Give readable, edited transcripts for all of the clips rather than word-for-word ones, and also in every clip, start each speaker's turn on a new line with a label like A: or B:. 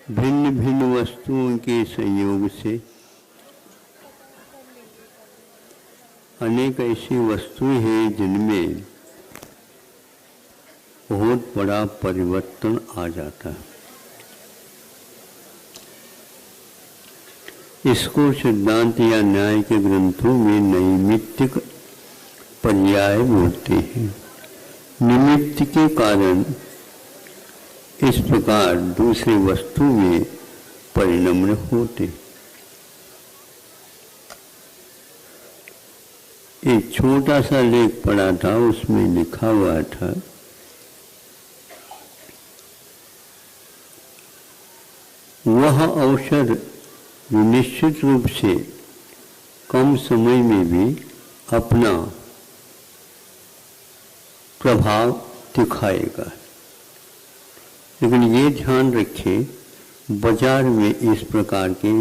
A: भिन्न भिन्न वस्तुओं के संयोग से अनेक ऐसी वस्तुएं हैं जिनमें बहुत बड़ा परिवर्तन आ जाता है। इसको सिद्धांत या न्याय के ग्रंथों में नैमित्तिक पर्याय बोलते हैं। निमित्त के कारण इस प्रकार दूसरी वस्तु में परिणम्य होते। एक छोटा सा लेख पढ़ा था, उसमें लिखा हुआ था वह औषध जो निश्चित रूप से कम समय में भी अपना प्रभाव दिखाएगा, लेकिन ये ध्यान रखें बाजार में इस प्रकार के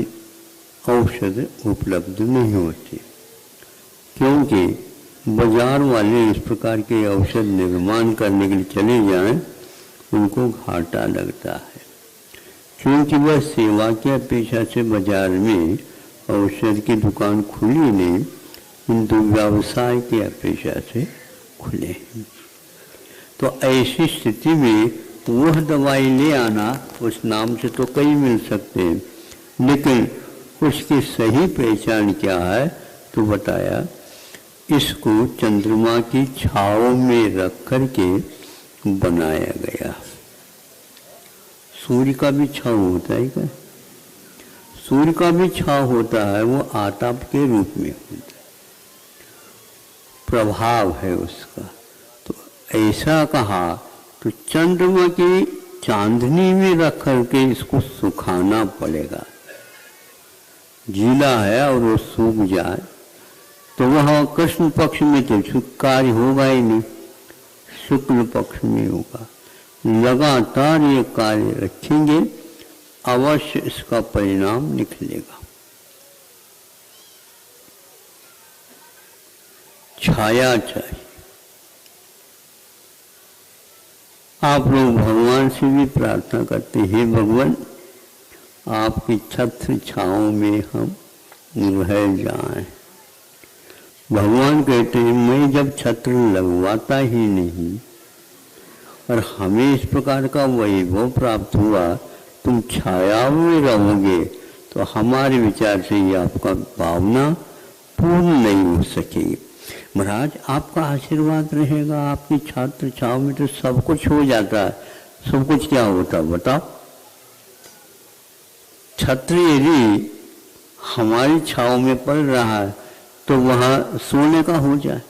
A: औषध उपलब्ध नहीं होते, क्योंकि बाजार वाले इस प्रकार के औषध निर्माण करने के लिए चले जाएं, उनको घाटा लगता है, क्योंकि वह सेवा के अपेक्षा से बाजार में औषध की दुकान खुली नहीं, किंतु व्यवसाय की अपेक्षा से खुले। तो ऐसी स्थिति में वह दवाई ले आना, उस नाम से तो कई मिल सकते हैं, लेकिन उसकी सही पहचान क्या है तो बताया, इसको चंद्रमा की छाव में रख करके बनाया गया। सूर्य का भी छाव होता है क्या? सूर्य का भी छाव होता है, वो आताप के रूप में होता है, प्रभाव है उसका। तो ऐसा कहा तो चंद्रमा की चांदनी में रख करके इसको सुखाना पड़ेगा। गीला है और वो सूख जाए तो वह कृष्ण पक्ष में तो कार्य होगा ही नहीं, शुक्ल पक्ष में होगा। लगातार ये कार्य रखेंगे, अवश्य इसका परिणाम निकलेगा। छाया चाहिए। आप लोग भगवान से भी प्रार्थना करते हैं, भगवान आपकी छत्र छांव में हम रह जाएं। भगवान कहते हैं मैं जब छत्र लगवाता ही नहीं और हमें इस प्रकार का वैभव प्राप्त हुआ, तुम छाया में रहोगे, तो हमारे विचार से ये आपका भावना पूर्ण नहीं हो सकेगी। महाराज आपका आशीर्वाद रहेगा, आपकी छात्र छाव में तो सब कुछ हो जाता है। सब कुछ क्या होता बताओ? छत्र यदि हमारी छाव में पड़ रहा है तो वहां सोने का हो जाए,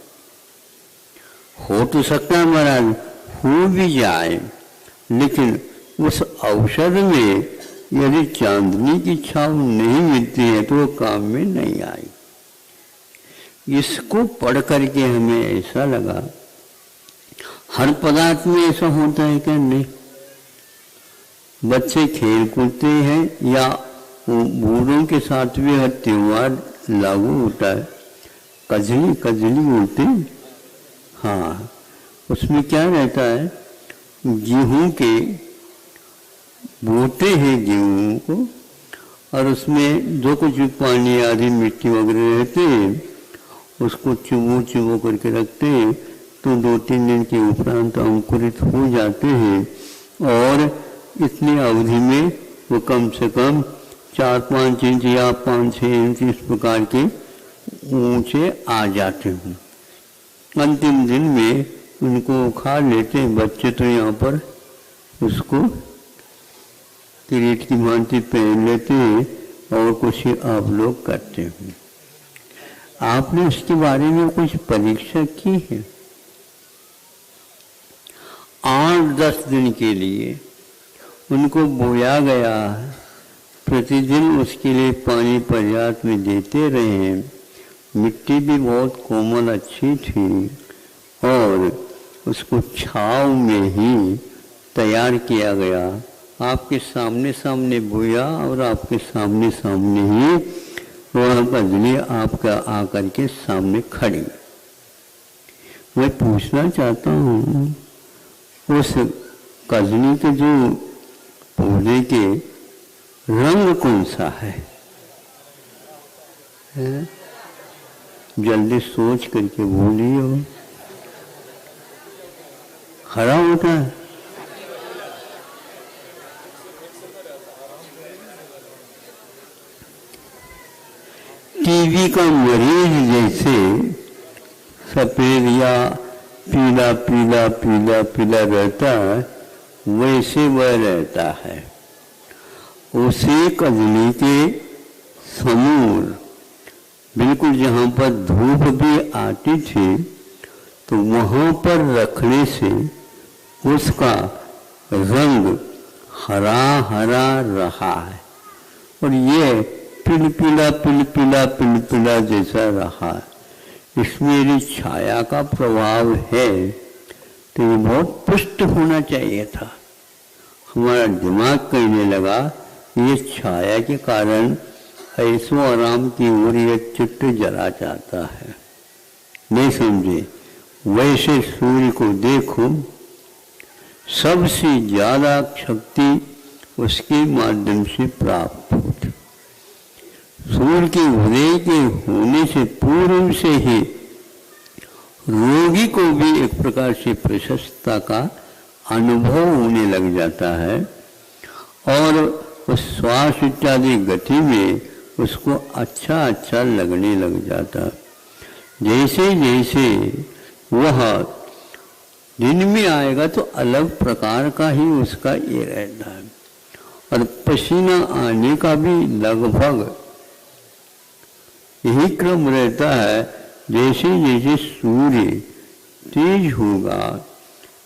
A: हो तो सकता है महाराज, हो भी जाए, लेकिन उस औषध में यदि चांदनी की छाव नहीं मिलती है तो वो काम में नहीं आई। इसको पढ़ करके हमें ऐसा लगा हर पदार्थ में ऐसा होता है क्या? नहीं। बच्चे खेल कूदते हैं या बूढ़ों के साथ भी हर त्योहार लागू होता है, कजली कजली बोलते हैं। हाँ, उसमें क्या रहता है, गेहूं के बोते हैं गेहूं को, और उसमें जो कुछ भी पानी आदि मिट्टी वगैरह रहते हैं उसको चुबो चुबो करके रखते हैं, तो 2-3 दिन के उपरांत अंकुरित हो जाते हैं, और इतनी अवधि में वो कम से कम 4-5 इंच या 5-6 इंच इस प्रकार के ऊंचे आ जाते हैं। अंतिम दिन में उनको उखाड़ लेते हैं बच्चे, तो यहाँ पर उसको किरीट की भांति पहन लेते हैं और कुछ आप लोग करते हैं। आपने उसके बारे में कुछ परीक्षा की है? 8-10 दिन के लिए उनको बोया गया है, प्रतिदिन उसके लिए पानी पर्याप्त में देते रहे। मिट्टी भी बहुत कोमल अच्छी थी और उसको छाव में ही तैयार किया गया। आपके सामने सामने बोया और आपके सामने सामने ही वह कजली आपका आकर के सामने खड़ी। मैं पूछना चाहता हूँ, उस कजली के जो पौधे के रंग कौन सा है? जल्दी सोच करके बोलिए। हरा होता है। टीबी का मरीज जैसे सफेद या पीला पीला पीला पीला रहता है, वैसे वह रहता है। उसी कजली के समूल बिल्कुल जहाँ पर धूप भी आती थी, तो वहाँ पर रखने से उसका रंग हरा हरा रहा है, और ये पिलपिला जैसा रहा है। इसमें यदि छाया का प्रभाव है तो ये बहुत पुष्ट होना चाहिए था। हमारा दिमाग कहने लगा ये छाया के कारण ऐसो आराम की ओर ये चित्त जला जाता है। नहीं समझे? वैसे सूर्य को देखो, सबसे ज्यादा शक्ति उसके माध्यम से प्राप्त होती। सूर्य के उदय के होने से पूर्व से ही रोगी को भी एक प्रकार से प्रशस्तता का अनुभव होने लग जाता है, और उस श्वास इत्यादि गति में उसको अच्छा अच्छा लगने लग जाता। जैसे जैसे वह दिन में आएगा तो अलग प्रकार का ही उसका ये रहता है, और पसीना आने का भी लगभग यही क्रम रहता है। जैसे जैसे सूर्य तेज होगा,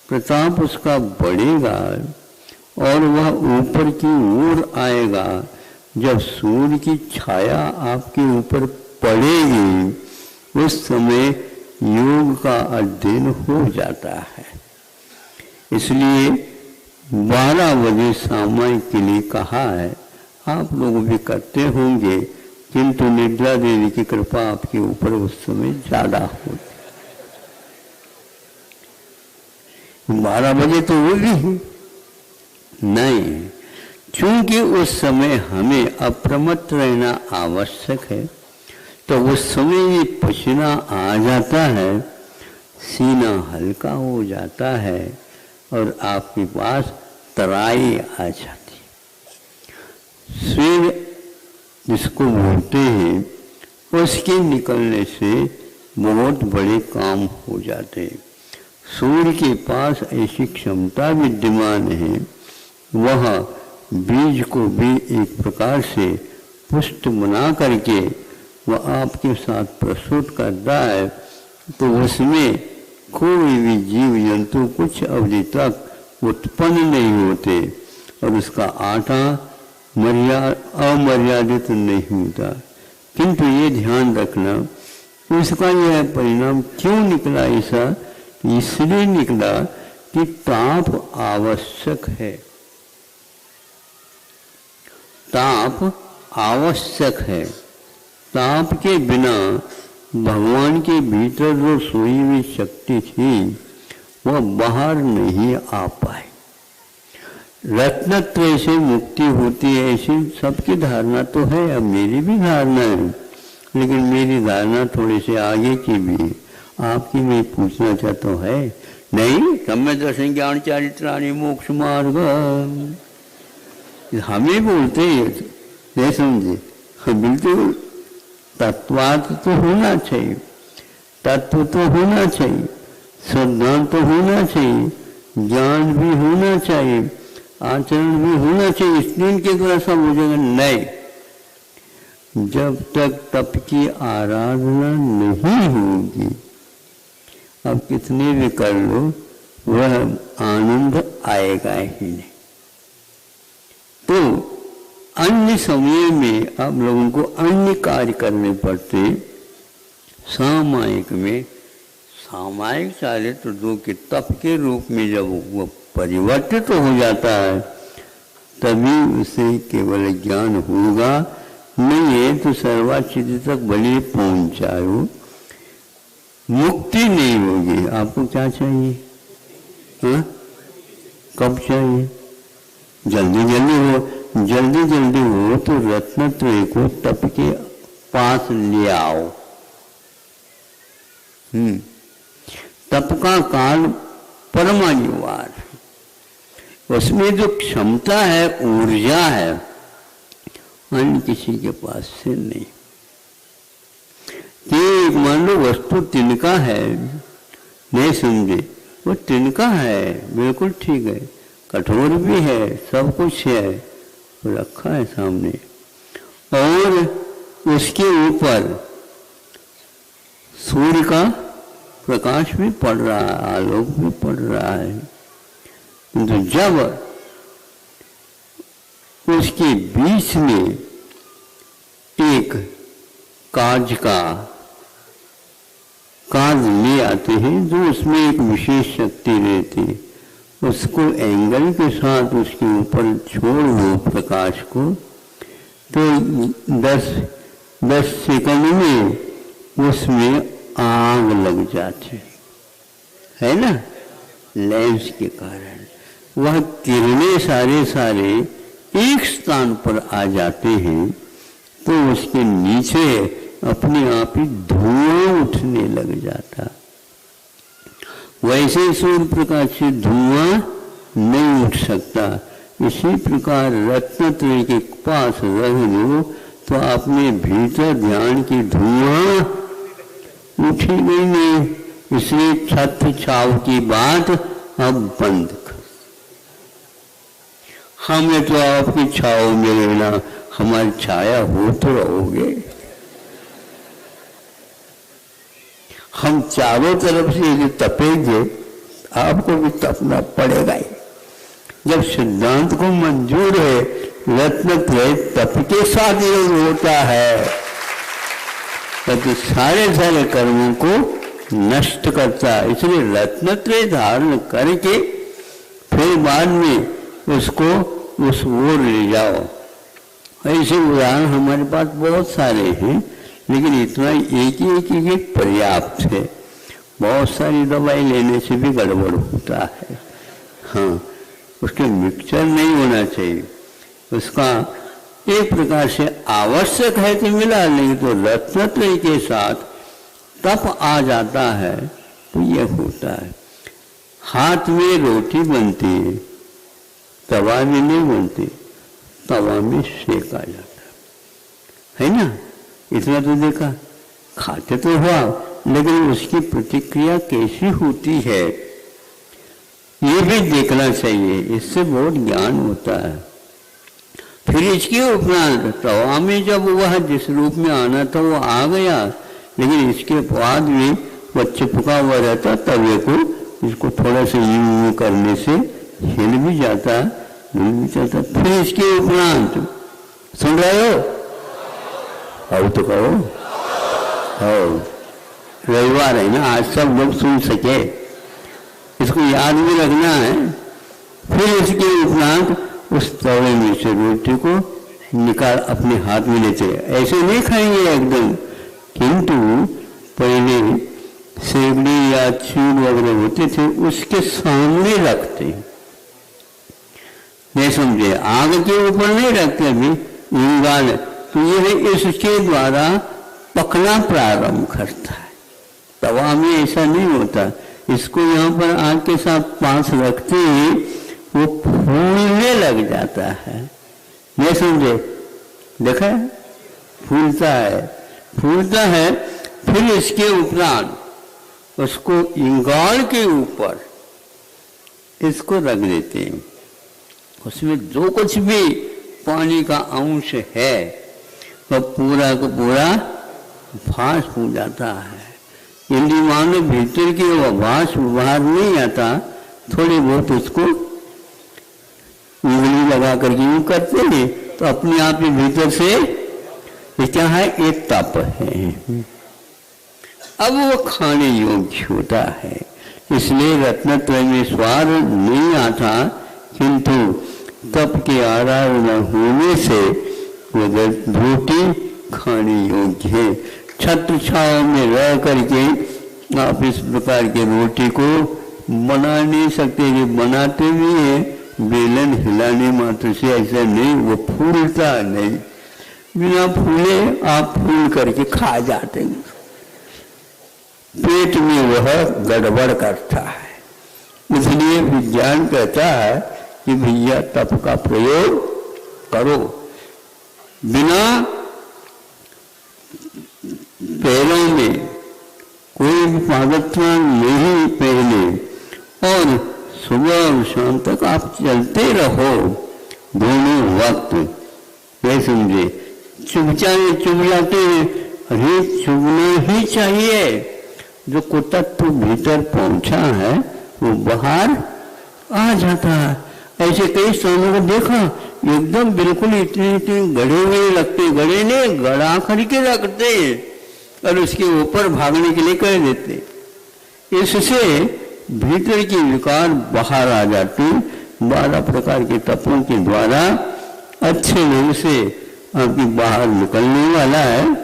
A: प्रताप उसका बढ़ेगा और वह ऊपर की ओर आएगा। जब सूर्य की छाया आपके ऊपर पड़ेगी, उस समय योग का अध्ययन हो जाता है। इसलिए 12 बजे सामायिक के लिए कहा है। आप लोग भी करते होंगे, किंतु निद्रा देवी की कृपा आपके ऊपर उस समय ज्यादा होती। 12 बजे तो वो भी नहीं, चूंकि उस समय हमें अप्रमत्त रहना आवश्यक है, तो उस समय ये पसीना आ जाता है, सीना हल्का हो जाता है और आपके पास तराई आ जाती। स्वेद जिसको बोलते हैं, उसके निकलने से बहुत बड़े काम हो जाते हैं। सूर्य के पास ऐसी क्षमता विद्यमान है, वह बीज को भी एक प्रकार से पुष्ट बना करके वह आपके साथ प्रस्तुत करता है, तो उसमें कोई भी जीव जंतु कुछ अवधि तक उत्पन्न नहीं होते, और उसका आटा अमर्यादित नहीं होता। किंतु ये ध्यान रखना, उसका यह परिणाम क्यों निकला ऐसा? इसलिए निकला कि ताप आवश्यक है। ताप आवश्यक है। ताप के बिना भगवान के भीतर जो सोई हुई शक्ति थी, वह बाहर नहीं आ पाए। रत्नत्रय से मुक्ति होती है, ऐसी सबकी धारणा तो है, अब मेरी भी धारणा है, लेकिन मेरी धारणा थोड़ी से आगे की भी है। आपकी मैं पूछना चाहता हूँ, है नहीं? सम्यक दर्शन ज्ञान चारित्राणि मोक्ष मार्ग, हमें बोलते हैं, नहीं समझे? बिल्कुल तत्वार्थ तो होना चाहिए, तत्व तो होना चाहिए, सिद्धांत तो होना चाहिए, ज्ञान भी होना चाहिए, आचरण भी होना चाहिए। इसलिए इनके द्वारा सब हो जाएगा। नहीं, जब तक तप की आराधना नहीं होगी, अब कितने भी कर लो, वह आनंद आएगा ही नहीं। तो अन्य समय में आप लोगों को अन्य कार्य करने पड़ते। सामायिक में सामायिक चारित्र दो के तप के रूप में जब वो परिवर्तित तो हो जाता है, तभी उसे केवल ज्ञान होगा। नहीं है तो सर्वाचित तक भले पहुंचाओ, मुक्ति नहीं होगी। आपको क्या चाहिए? हाँ? कब चाहिए? जल्दी जल्दी हो। जल्दी जल्दी हो तो रत्नत्रय को तप के पास ले आओ। तप का काल परमानिवार, उसमें जो क्षमता है, ऊर्जा है, अन्य किसी के पास से नहीं। कि मान लो वस्तु तिनका है, नहीं समझे, वो तिनका है, बिल्कुल ठीक है, कठोर भी है, सब कुछ है, तो रखा है सामने, और उसके ऊपर सूर्य का प्रकाश भी पड़ रहा है, आलोक भी पड़ रहा है। तो जब उसके बीच में एक कांच ले आते हैं, जो उसमें एक विशेष शक्ति रहती है, उसको एंगल के साथ उसके ऊपर छोड़ दो प्रकाश को, तो 10 सेकंड में उसमें आग लग जाती है ना, लेंस के कारण। वह किरणें सारे एक स्थान पर आ जाते हैं, तो उसके नीचे अपने आप ही धुआं उठने लग जाता। वैसे सूर्य प्रकाश से धुआं नहीं उठ सकता। इसी प्रकार रत्नत्रय के पास रह लो तो अपने भीतर ध्यान की धुआं उठेगी नहीं। इसलिए छत्र छाव की बात अब बंद कर। हमें तो आपकी छाव में रहना, हमारी छाया हो तो रहोगे। हम चारों तरफ से यदि तपेंगे, आपको भी तपना पड़ेगा ही। जब सिद्धांत को मंजूर है, रत्नत्रय तप के साथ योग होता है, तो सारे कर्मों को नष्ट करता है। इसलिए रत्नत्रय धारण करके फिर बाद में उसको उस ओर ले जाओ। ऐसे उदाहरण हमारे पास बहुत सारे हैं, लेकिन इतना एक पर्याप्त है। बहुत सारी दवाई लेने से भी गड़बड़ होता है। हाँ, उसके मिक्सचर नहीं होना चाहिए। उसका एक प्रकार से आवश्यक है कि मिला, नहीं तो रत्नत्रय के साथ तप आ जाता है तो यह होता है। हाथ में रोटी बनती है, तवा में नहीं बनती, तवा में सेका जाता है ना। इतना तो देखा, खाते तो हुआ, लेकिन उसकी प्रतिक्रिया कैसी होती है ये भी देखना चाहिए। इससे बहुत ज्ञान होता है। फिर इसके उपरांत तवा में जब वह जिस रूप में आना था वो आ गया, लेकिन इसके बाद में वह चिपका हुआ रहता तवे को, इसको थोड़ा सा यूं करने से हिल भी जाता, मिल भी जाता। फिर इसके उपरांत सुन रहे हो? अब तो कहो। रविवार है ना, आज सब लोग सुन सके, इसको याद भी रखना है। फिर इसके उपरांत उस तवे में से रोटी को निकाल अपने हाथ में लेते। ऐसे नहीं खाएंगे एकदम, किंतु पहले सेवड़ी या चूर वगैरह होते थे, उसके सामने रखते। नहीं समझे? आग के ऊपर नहीं रखते अभी, इंगाल तो यह इसके द्वारा पकना प्रारंभ करता है। तवा में ऐसा नहीं होता। इसको यहाँ पर आग के साथ पास रखते ही वो फूलने लग जाता है। नहीं समझे? देखा है? फूलता है। फिर इसके उपरांत उसको इंगाल के ऊपर इसको रख देते हैं। उसमें जो कुछ भी पानी का अंश है वह पूरा का पूरा भास हो जाता है। यदि मान लो भीतर की वह भास बाहर नहीं आता, थोड़ी बहुत उसको उंगली लगा करके यूं करते हैं तो अपने आप ही भीतर से ये क्या है, एक तप है। अब वो खाने योग्य होता है। इसलिए रत्नत्रय में स्वाद नहीं आता, किंतु तप के आराधना होने से वो रोटी खाने योग्य है। छत्र छाव में रह करके आप इस प्रकार की रोटी को बना नहीं सकते। ये बनाते भी हैं, बेलन हिलाने मात्र से ऐसा नहीं, वो फूलता नहीं। बिना फूले आप फूल करके खा जाते हैं, पेट में वह गड़बड़ करता है। इसलिए विज्ञान कहता है कि भैया तप का प्रयोग करो, बिना पैरों में कोई भी पादत्राण नहीं पहने और सुबह और शाम तक आप चलते रहो दोनों वक्त। ये समझे, चुभ जाते हैं, अरे चुभना ही चाहिए। जो कुतत्व भीतर पहुंचा है वो बाहर आ जाता है। ऐसे कई स्थानों को देखा, एकदम बिल्कुल इतने गड़े हुए लगते, गड़े ने गड़ा करके रखते और उसके ऊपर भागने के लिए कह देते। इससे भीतर की विकार बाहर आ जाती। 12 प्रकार के तपों के द्वारा अच्छे ढंग से आपकी बाहर निकलने वाला है।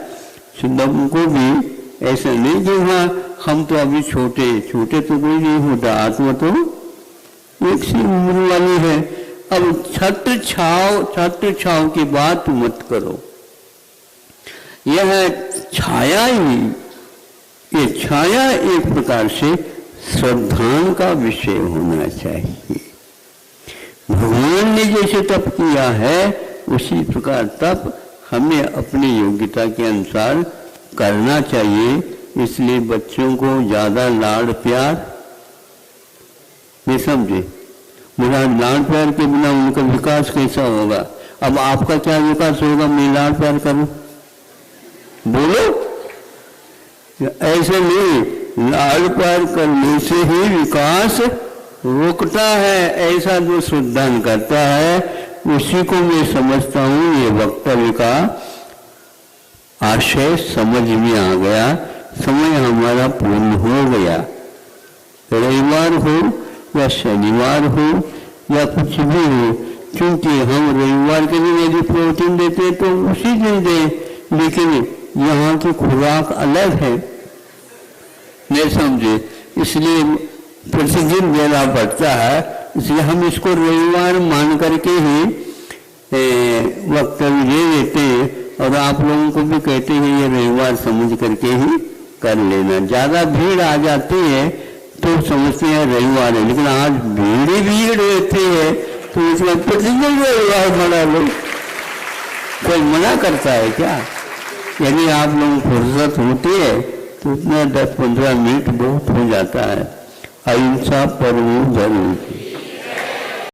A: शुद्धम को भी ऐसा नहीं कि हाँ हम तो अभी छोटे तो कोई नहीं होता, आत्मा तो एक सी उम्र वाली है। अब छत्र छाव की बात मत करो, यह छाया ही, ये छाया एक प्रकार से श्रद्धा का विषय होना चाहिए। भगवान ने जैसे तप किया है उसी प्रकार तप हमें अपनी योग्यता के अनुसार करना चाहिए। इसलिए बच्चों को ज्यादा लाड़ प्यार नहीं समझे, मेरा लाड़ प्यार के बिना उनका विकास कैसा होगा? अब आपका क्या विकास होगा मैं लाड़ प्यार करूं? बोलो, ऐसे नहीं, लाड़ प्यार करने से ही विकास रुकता है। ऐसा जो शुद्धान करता है उसी को मैं समझता हूं ये वक्तव्य का आशय समझ में आ गया। समय हमारा पूर्ण हो गया। रविवार हो या शनिवार हो या कुछ भी हो, क्योंकि हम रविवार के दिन यदि प्रोटीन देते तो उसी दिन दें, लेकिन यहाँ की खुराक अलग है, नहीं समझे, इसलिए प्रतिदिन देना पड़ता है। इसलिए हम इसको रविवार मान करके ही वक्तव्य दे देते हैं और आप लोगों को भी कहते हैं ये रविवार समझ करके ही कर लेना। ज्यादा भीड़ आ जाती है तो समझते हैं रविवार है, लेकिन आज भीड़ रहती है तो इसमें प्रतिदिन रविवार मना लो। कोई मना करता है क्या? यदि आप लोगों को फुर्सत होती है तो उतना 10-15 मिनट बहुत हो जाता है। अहिंसा परमो धर्म।